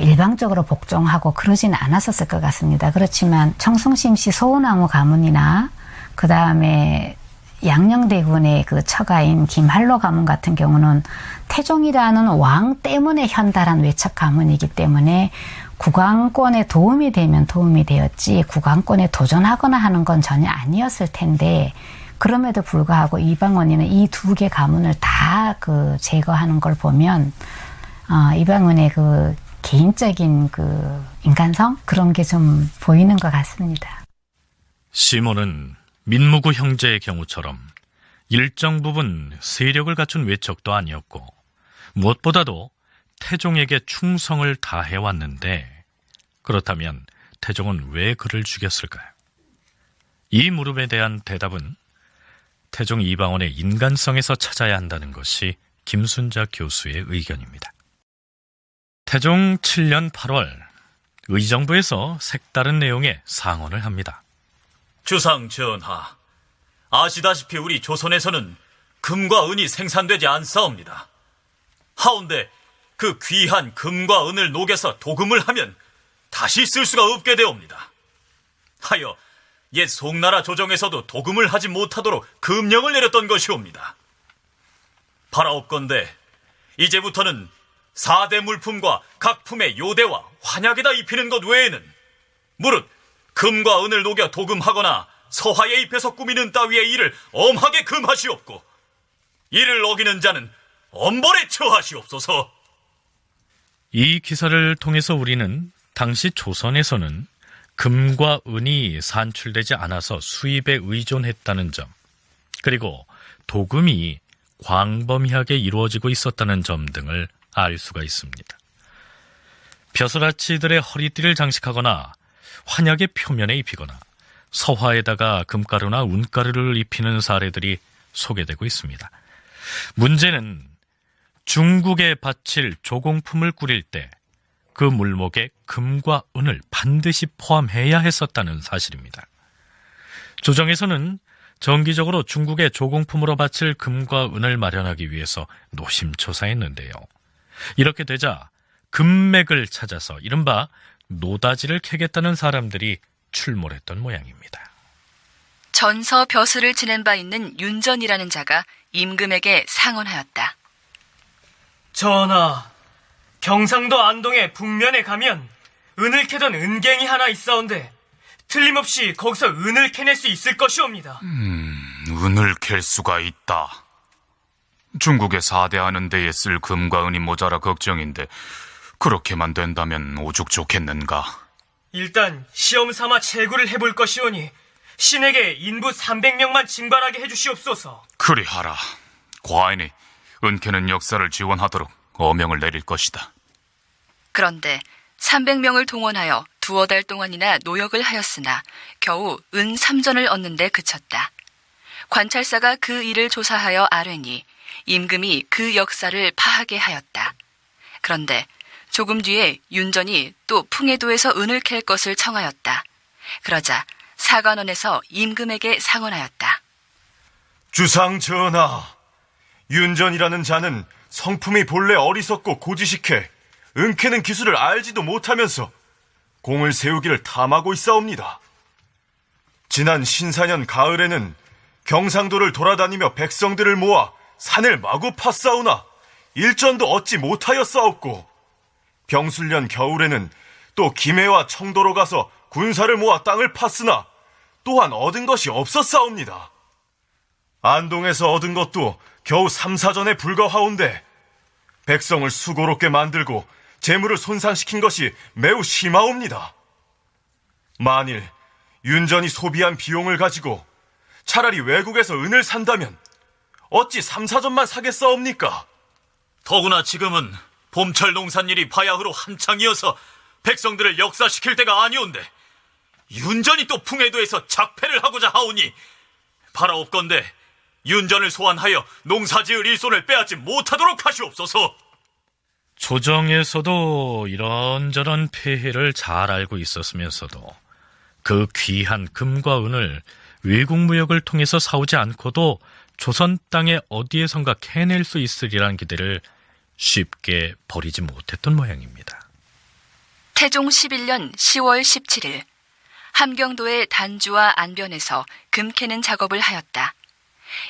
일방적으로 복종하고 그러진 않았었을 것 같습니다. 그렇지만 청송심시 소우나무 가문이나 그 다음에 양녕대군의 그 처가인 김한로 가문 같은 경우는 태종이라는 왕 때문에 현달한 외척 가문이기 때문에 국왕권에 도움이 되면 도움이 되었지 국왕권에 도전하거나 하는 건 전혀 아니었을 텐데 그럼에도 불구하고 이방원이는 이 두 개 가문을 다 그 제거하는 걸 보면 이방원의 그 개인적인 그 인간성 그런 게 좀 보이는 것 같습니다. 시몬은 민무구 형제의 경우처럼 일정 부분 세력을 갖춘 외척도 아니었고 무엇보다도 태종에게 충성을 다해왔는데 그렇다면 태종은 왜 그를 죽였을까요? 이 물음에 대한 대답은 태종 이방원의 인간성에서 찾아야 한다는 것이 김순자 교수의 의견입니다. 태종 7년 8월 의정부에서 색다른 내용의 상언을 합니다. 주상 전하, 아시다시피 우리 조선에서는 금과 은이 생산되지 않사옵니다. 하온데 그 귀한 금과 은을 녹여서 도금을 하면 다시 쓸 수가 없게 되옵니다. 하여 옛 송나라 조정에서도 도금을 하지 못하도록 금령을 내렸던 것이옵니다. 바라옵건대 이제부터는 4대 물품과 각 품의 요대와 환약에다 입히는 것 외에는 무릇 금과 은을 녹여 도금하거나 서하의 입에서 꾸미는 따위의 일을 엄하게 금하시옵고 이를 어기는 자는 엄벌에 처하시옵소서. 이 기사를 통해서 우리는 당시 조선에서는 금과 은이 산출되지 않아서 수입에 의존했다는 점, 그리고 도금이 광범위하게 이루어지고 있었다는 점 등을 알 수가 있습니다. 벼슬아치들의 허리띠를 장식하거나 환약의 표면에 입히거나 서화에다가 금가루나 운가루를 입히는 사례들이 소개되고 있습니다. 문제는 중국에 바칠 조공품을 꾸릴 때 그 물목에 금과 은을 반드시 포함해야 했었다는 사실입니다. 조정에서는 정기적으로 중국의 조공품으로 바칠 금과 은을 마련하기 위해서 노심초사했는데요. 이렇게 되자 금맥을 찾아서 이른바 노다지를 캐겠다는 사람들이 출몰했던 모양입니다. 전서 벼슬을 지낸 바 있는 윤전이라는 자가 임금에게 상언하였다. 전하, 경상도 안동의 북면에 가면 은을 캐던 은갱이 하나 있사온데 틀림없이 거기서 은을 캐낼 수 있을 것이옵니다. 은을 캘 수가 있다. 중국에 4대 하는 데에 쓸 금과 은이 모자라 걱정인데 그렇게만 된다면 오죽 좋겠는가. 일단 시험 삼아 채굴을 해볼 것이오니 신에게 인부 300명만 징발하게 해주시옵소서. 그리하라. 과인이 은캐는 역사를 지원하도록 어명을 내릴 것이다. 그런데 300명을 동원하여 두어 달 동안이나 노역을 하였으나 겨우 은 3전을 얻는데 그쳤다. 관찰사가 그 일을 조사하여 아뢰니 임금이 그 역사를 파하게 하였다. 그런데 조금 뒤에 윤전이 또 풍해도에서 은을 캘 것을 청하였다. 그러자 사관원에서 임금에게 상언하였다. 주상 전하, 윤전이라는 자는 성품이 본래 어리석고 고지식해 은캐는 기술을 알지도 못하면서 공을 세우기를 탐하고 있사옵니다. 지난 신사년 가을에는 경상도를 돌아다니며 백성들을 모아 산을 마구 팠사오나 일전도 얻지 못하였사옵고, 병술년 겨울에는 또 김해와 청도로 가서 군사를 모아 땅을 팠으나 또한 얻은 것이 없었사옵니다. 안동에서 얻은 것도 겨우 3-4전에 불과하온데 백성을 수고롭게 만들고 재물을 손상시킨 것이 매우 심하옵니다. 만일 윤전이 소비한 비용을 가지고 차라리 외국에서 은을 산다면 어찌 3-4전만 사겠사옵니까? 더구나 지금은 봄철 농산일이 바야흐로 한창이어서 백성들을 역사시킬 때가 아니온데 윤전이 또 풍해도에서 작패를 하고자 하오니 바라옵건대 윤전을 소환하여 농사지을 일손을 빼앗지 못하도록 하시옵소서. 조정에서도 이런저런 폐해를 잘 알고 있었으면서도 그 귀한 금과 은을 외국 무역을 통해서 사오지 않고도 조선 땅에 어디에선가 캐낼 수 있으리란 기대를 쉽게 버리지 못했던 모양입니다. 태종 11년 10월 17일 함경도의 단주와 안변에서 금 캐는 작업을 하였다.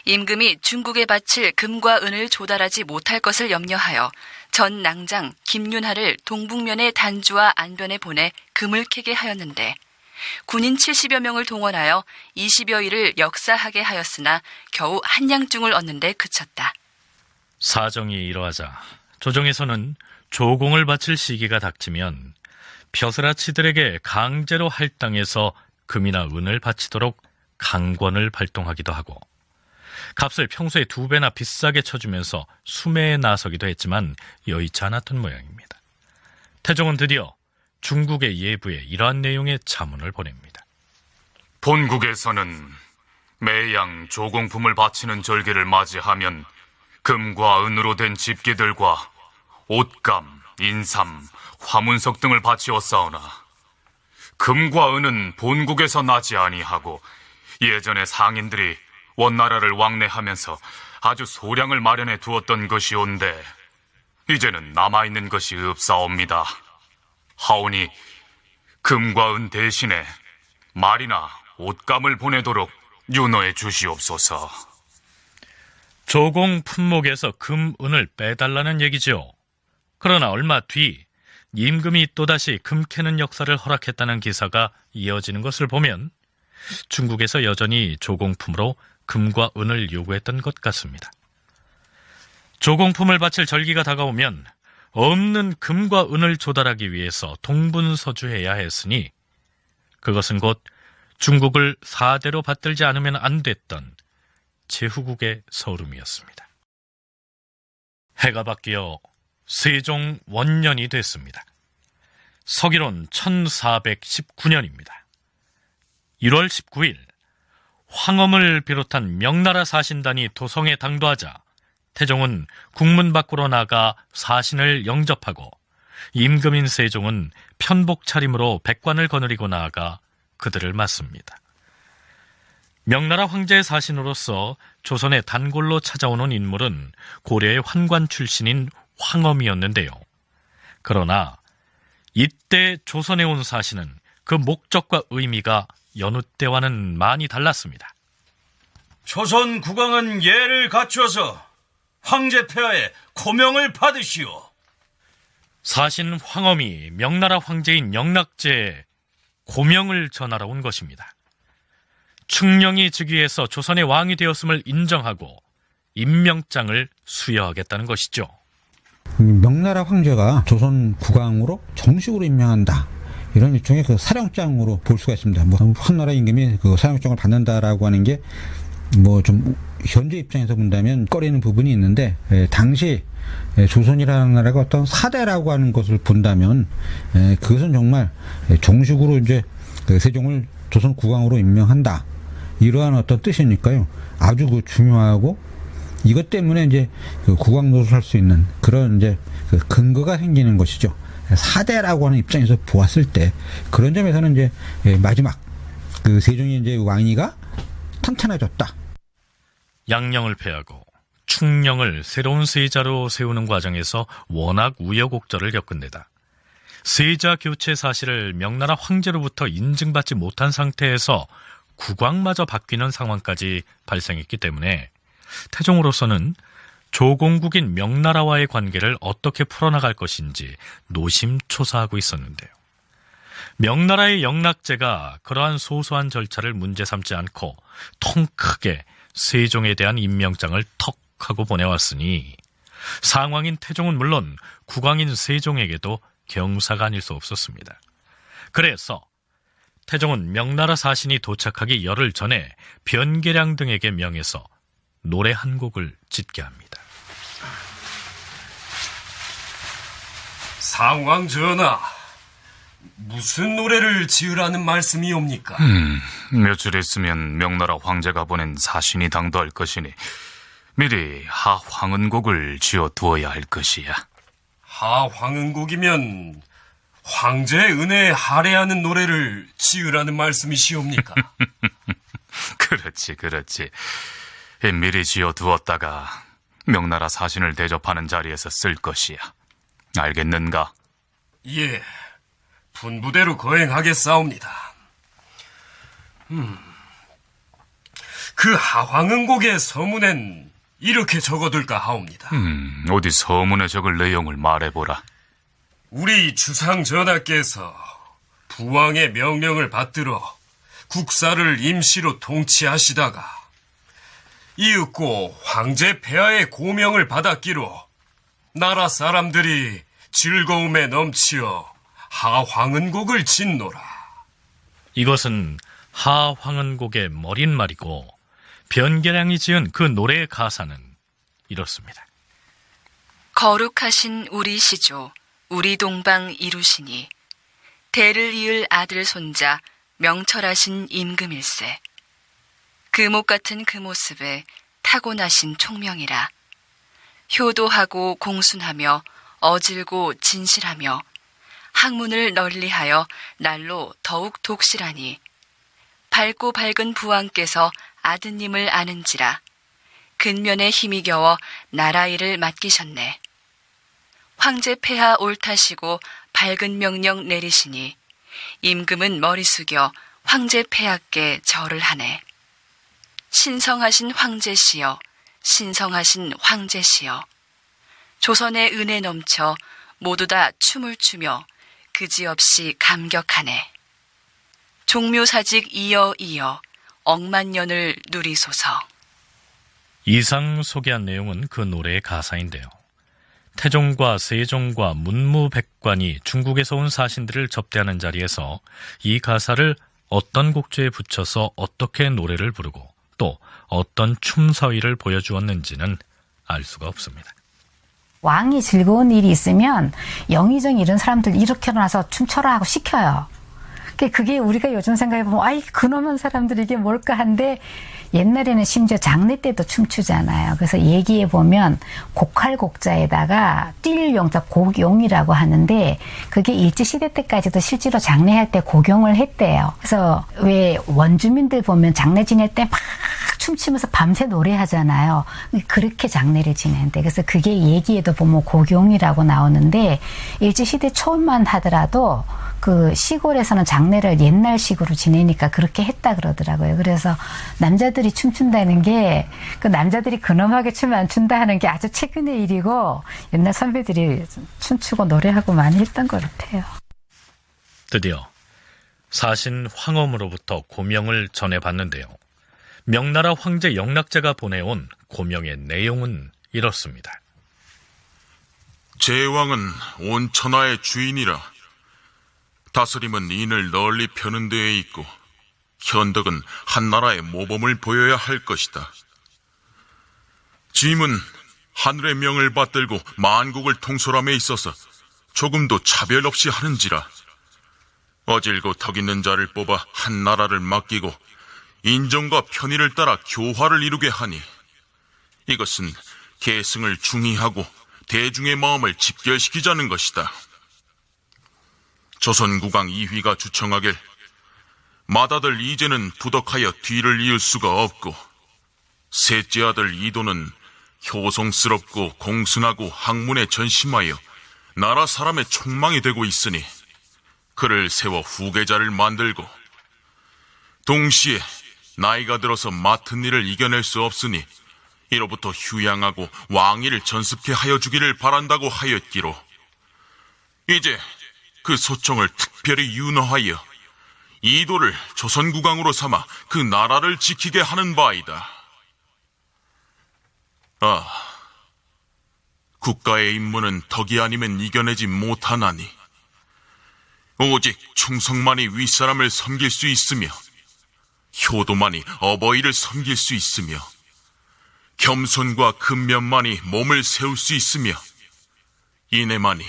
임금이 중국에 바칠 금과 은을 조달하지 못할 것을 염려하여 전 낭장 김윤하를 동북면의 단주와 안변에 보내 금을 캐게 하였는데 군인 70여 명을 동원하여 20여 일을 역사하게 하였으나 겨우 한 양중을 얻는데 그쳤다. 사정이 이러하자 조정에서는 조공을 바칠 시기가 닥치면 벼슬아치들에게 강제로 할당해서 금이나 은을 바치도록 강권을 발동하기도 하고 값을 평소에 2배나 비싸게 쳐주면서 수매에 나서기도 했지만 여의치 않았던 모양입니다. 태종은 드디어 중국의 예부에 이러한 내용의 자문을 보냅니다. 본국에서는 매양 조공품을 바치는 절기를 맞이하면 금과 은으로 된 집기들과 옷감, 인삼, 화문석 등을 바치었사오나 금과 은은 본국에서 나지 아니하고 예전에 상인들이 원나라를 왕래하면서 아주 소량을 마련해 두었던 것이온데 이제는 남아있는 것이 없사옵니다. 하오니 금과 은 대신에 말이나 옷감을 보내도록 윤허해 주시옵소서. 조공 품목에서 금, 은을 빼달라는 얘기죠. 그러나 얼마 뒤 임금이 또다시 금 캐는 역사를 허락했다는 기사가 이어지는 것을 보면 중국에서 여전히 조공품으로 금과 은을 요구했던 것 같습니다. 조공품을 바칠 절기가 다가오면 없는 금과 은을 조달하기 위해서 동분서주해야 했으니 그것은 곧 중국을 사대로 받들지 않으면 안 됐던 제후국의 서름이었습니다. 해가 바뀌어 세종 원년이 됐습니다. 서기론 1419년입니다. 1월 19일 황엄을 비롯한 명나라 사신단이 도성에 당도하자 태종은 국문 밖으로 나가 사신을 영접하고 임금인 세종은 편복 차림으로 백관을 거느리고 나아가 그들을 맞습니다. 명나라 황제의 사신으로서 조선의 단골로 찾아오는 인물은 고려의 환관 출신인 황엄이었는데요. 그러나 이때 조선에 온 사신은 그 목적과 의미가 여느 때와는 많이 달랐습니다. 조선 국왕은 예를 갖추어서 황제 폐하의 고명을 받으시오. 사신 황엄이 명나라 황제인 영락제에 고명을 전하러 온 것입니다. 충령이 즉위해서 조선의 왕이 되었음을 인정하고 임명장을 수여하겠다는 것이죠. 명나라 황제가 조선 국왕으로 정식으로 임명한다. 이런 일종의 그 사령장으로 볼 수가 있습니다. 한나라 임금이 그 사령장을 받는다라고 하는 게 좀 현재 입장에서 본다면 꺼리는 부분이 있는데, 당시 조선이라는 나라가 어떤 사대라고 하는 것을 본다면 그것은 정말 정식으로 이제 세종을 조선 국왕으로 임명한다. 이러한 어떤 뜻이니까요. 아주 그 중요하고 이것 때문에 이제 그 국왕 노릇을 할 수 있는 그런 이제 그 근거가 생기는 것이죠. 사대라고 하는 입장에서 보았을 때 그런 점에서는 이제 마지막 그 세종이 이제 왕위가 탄탄해졌다. 양령을 패하고 충령을 새로운 세자로 세우는 과정에서 워낙 우여곡절을 겪은 데다 세자 교체 사실을 명나라 황제로부터 인증받지 못한 상태에서 국왕마저 바뀌는 상황까지 발생했기 때문에 태종으로서는 조공국인 명나라와의 관계를 어떻게 풀어나갈 것인지 노심초사하고 있었는데요. 명나라의 영락제가 그러한 소소한 절차를 문제 삼지 않고 통 크게 세종에 대한 임명장을 턱 하고 보내왔으니 상왕인 태종은 물론 국왕인 세종에게도 경사가 아닐 수 없었습니다. 그래서 태종은 명나라 사신이 도착하기 열흘 전에 변계량 등에게 명해서 노래 한 곡을 짓게 합니다. 상왕 전하, 무슨 노래를 지으라는 말씀이옵니까? 며칠 있으면 명나라 황제가 보낸 사신이 당도할 것이니 미리 하황은곡을 지어두어야 할 것이야. 하황은곡이면 황제의 은혜에 할애하는 노래를 지으라는 말씀이시옵니까? 그렇지. 미리 지어두었다가 명나라 사신을 대접하는 자리에서 쓸 것이야. 알겠는가? 예, 분부대로 거행하겠사옵니다. 그 하황은곡의 서문엔 이렇게 적어둘까 하옵니다. 어디 서문에 적을 내용을 말해보라. 우리 주상 전하께서 부왕의 명령을 받들어 국사를 임시로 통치하시다가 이윽고 황제 폐하의 고명을 받았기로 나라 사람들이 즐거움에 넘치어 하황은곡을 짓노라. 이것은 하황은곡의 머릿말이고 변계량이 지은 그 노래의 가사는 이렇습니다. 거룩하신 우리 시조 우리 동방 이루시니 대를 이을 아들 손자 명철하신 임금일세. 금옥 같은 그 모습에 타고나신 총명이라. 효도하고 공순하며 어질고 진실하며 학문을 널리하여 날로 더욱 독실하니 밝고 밝은 부왕께서 아드님을 아는지라 근면에 힘이 겨워 나라 일을 맡기셨네. 황제 폐하 옳다시고 밝은 명령 내리시니 임금은 머리 숙여 황제 폐하께 절을 하네. 신성하신 황제시여, 신성하신 황제시여. 조선의 은혜 넘쳐 모두 다 춤을 추며 그지없이 감격하네. 종묘사직 이어 억만년을 누리소서. 이상 소개한 내용은 그 노래의 가사인데요. 태종과 세종과 문무백관이 중국에서 온 사신들을 접대하는 자리에서 이 가사를 어떤 곡조에 붙여서 어떻게 노래를 부르고 또 어떤 춤서위를 보여주었는지는 알 수가 없습니다. 왕이 즐거운 일이 있으면 영의정 이런 사람들 이렇게 일어나서 춤춰라 하고 시켜요. 그게 우리가 요즘 생각해보면 아이 그놈한 사람들이 이게 뭘까 한데 옛날에는 심지어 장례 때도 춤추잖아요. 그래서 얘기해보면 곡할곡자에다가 뛸 용자 곡용이라고 하는데 그게 일제시대 때까지도 실제로 장례할 때 곡용을 했대요. 그래서 왜 원주민들 보면 장례 지낼 때 막 춤추면서 밤새 노래하잖아요. 그렇게 장례를 지낸대. 그래서 그게 얘기에도 보면 곡용이라고 나오는데 일제시대 초만 하더라도 그 시골에서는 장례를 옛날식으로 지내니까 그렇게 했다 그러더라고요. 그래서 남자들이 춤춘다는 게 그 남자들이 근엄하게 춤 안 춘다 하는 게 아주 최근의 일이고 옛날 선배들이 춤추고 노래하고 많이 했던 것 같아요. 드디어 사신 황엄으로부터 고명을 전해받는데요. 명나라 황제 영락제가 보내온 고명의 내용은 이렇습니다. 제왕은 온 천하의 주인이라. 다스림은 인을 널리 펴는 데에 있고 현덕은 한나라의 모범을 보여야 할 것이다. 짐은 하늘의 명을 받들고 만국을 통솔함에 있어서 조금도 차별 없이 하는지라. 어질고 덕 있는 자를 뽑아 한나라를 맡기고 인정과 편의를 따라 교화를 이루게 하니 이것은 계승을 중의하고 대중의 마음을 집결시키자는 것이다. 조선국왕 이휘가 주청하길 맏아들 이제는 부덕하여 뒤를 이을 수가 없고 셋째 아들 이도는 효성스럽고 공순하고 학문에 전심하여 나라 사람의 촉망이 되고 있으니 그를 세워 후계자를 만들고 동시에 나이가 들어서 맡은 일을 이겨낼 수 없으니 이로부터 휴양하고 왕위를 전습케 하여 주기를 바란다고 하였기로 이제 그 소청을 특별히 윤허하여 이도를 조선국왕으로 삼아 그 나라를 지키게 하는 바이다. 국가의 임무는 덕이 아니면 이겨내지 못하나니 오직 충성만이 윗사람을 섬길 수 있으며 효도만이 어버이를 섬길 수 있으며 겸손과 근면만이 몸을 세울 수 있으며 인애만이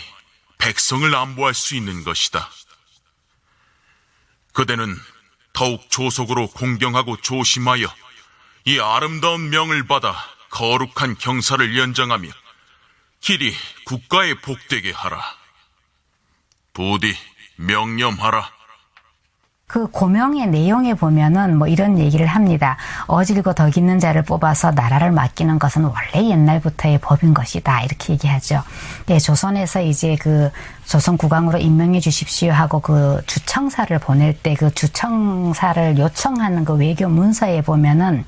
백성을 안보할 수 있는 것이다. 그대는 더욱 조속으로 공경하고 조심하여 이 아름다운 명을 받아 거룩한 경사를 연장하며 길이 국가에 복되게 하라. 부디 명념하라. 그 고명의 내용에 보면은 뭐 이런 얘기를 합니다. 어질고 덕 있는 자를 뽑아서 나라를 맡기는 것은 원래 옛날부터의 법인 것이다. 이렇게 얘기하죠. 예, 조선에서 이제 그 조선 국왕으로 임명해 주십시오 하고 그 주청사를 보낼 때 그 주청사를 요청하는 그 외교 문서에 보면은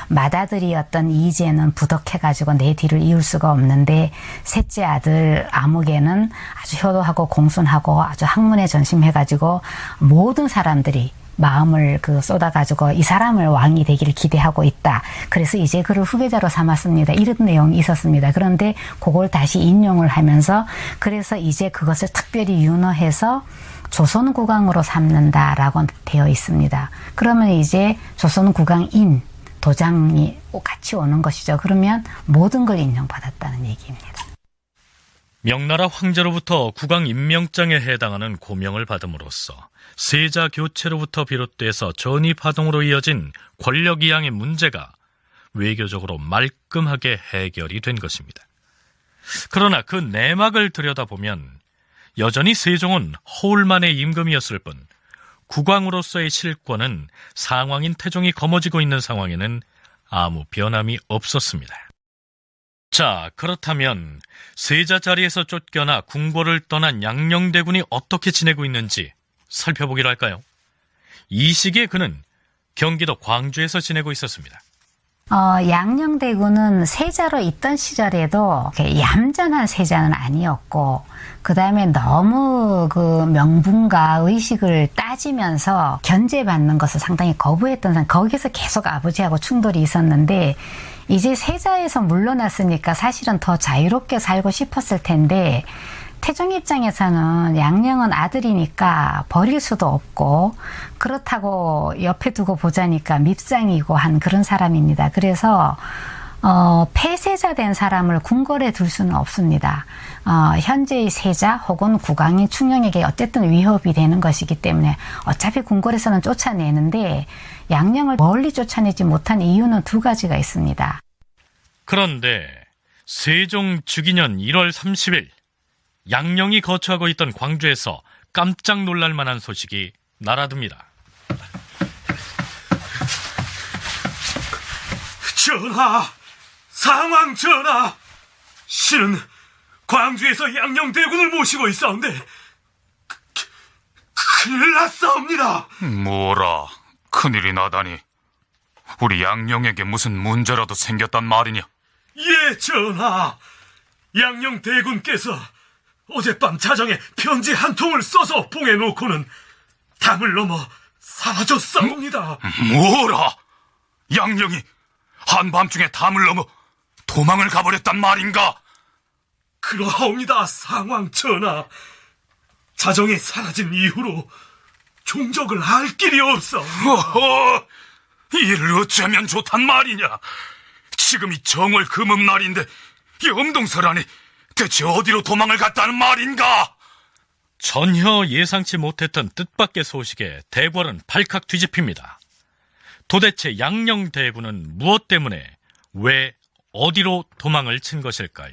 맏아들이었던 이제는 부덕해가지고 내 뒤를 이을 수가 없는데 셋째 아들 아무개는 아주 효도하고 공순하고 아주 학문에 전심해가지고 모든 사람들이 마음을 쏟아가지고 이 사람을 왕이 되기를 기대하고 있다. 그래서 이제 그를 후계자로 삼았습니다. 이런 내용이 있었습니다. 그런데 그걸 다시 인용을 하면서 그래서 이제 그것을 특별히 윤허해서 조선국왕으로 삼는다라고 되어 있습니다. 그러면 이제 조선국왕인 도장이 같이 오는 것이죠. 그러면 모든 걸 인정받았다는 얘기입니다. 명나라 황제로부터 국왕 임명장에 해당하는 고명을 받음으로써 세자 교체로부터 비롯돼서 전이파동으로 이어진 권력이양의 문제가 외교적으로 말끔하게 해결이 된 것입니다. 그러나 그 내막을 들여다보면 여전히 세종은 허울만의 임금이었을 뿐 국왕으로서의 실권은 상왕인 태종이 거머쥐고 있는 상황에는 아무 변함이 없었습니다. 자, 그렇다면 세자 자리에서 쫓겨나 궁궐을 떠난 양녕대군이 어떻게 지내고 있는지 살펴보기로 할까요? 이 시기에 그는 경기도 광주에서 지내고 있었습니다. 양녕대군은 세자로 있던 시절에도 얌전한 세자는 아니었고, 그 다음에 너무 그 명분과 의식을 따지면서 견제받는 것을 상당히 거부했던 사람, 거기서 계속 아버지하고 충돌이 있었는데, 이제 세자에서 물러났으니까 사실은 더 자유롭게 살고 싶었을 텐데, 태종 입장에서는 양녕은 아들이니까 버릴 수도 없고 그렇다고 옆에 두고 보자니까 밉상이고 한 그런 사람입니다. 그래서 폐세자 된 사람을 궁궐에 둘 수는 없습니다. 현재의 세자 혹은 국왕인 충녕에게 어쨌든 위협이 되는 것이기 때문에 어차피 궁궐에서는 쫓아내는데 양녕을 멀리 쫓아내지 못한 이유는 두 가지가 있습니다. 그런데 세종 주기년 1월 30일 양녕이 거처하고 있던 광주에서 깜짝 놀랄 만한 소식이 날아듭니다. 전하! 상왕 전하! 신은 광주에서 양녕대군을 모시고 있사온데 큰일 났사옵니다. 뭐라, 큰일이 나다니. 우리 양녕에게 무슨 문제라도 생겼단 말이냐? 예, 전하. 양녕대군께서 어젯밤 자정에 편지 한 통을 써서 봉해놓고는 담을 넘어 사라졌사옵니다. 뭐라? 양녕이 한밤중에 담을 넘어 도망을 가버렸단 말인가? 그러하옵니다, 상왕 전하. 자정에 사라진 이후로 종적을 알 길이 없사옵니다. 어허, 이를 어쩌면 좋단 말이냐? 지금이 정월 금음날인데 염동설하니 대체 어디로 도망을 갔다는 말인가? 전혀 예상치 못했던 뜻밖의 소식에 대궐은 발칵 뒤집힙니다. 도대체 양녕대군은 무엇 때문에 왜 어디로 도망을 친 것일까요?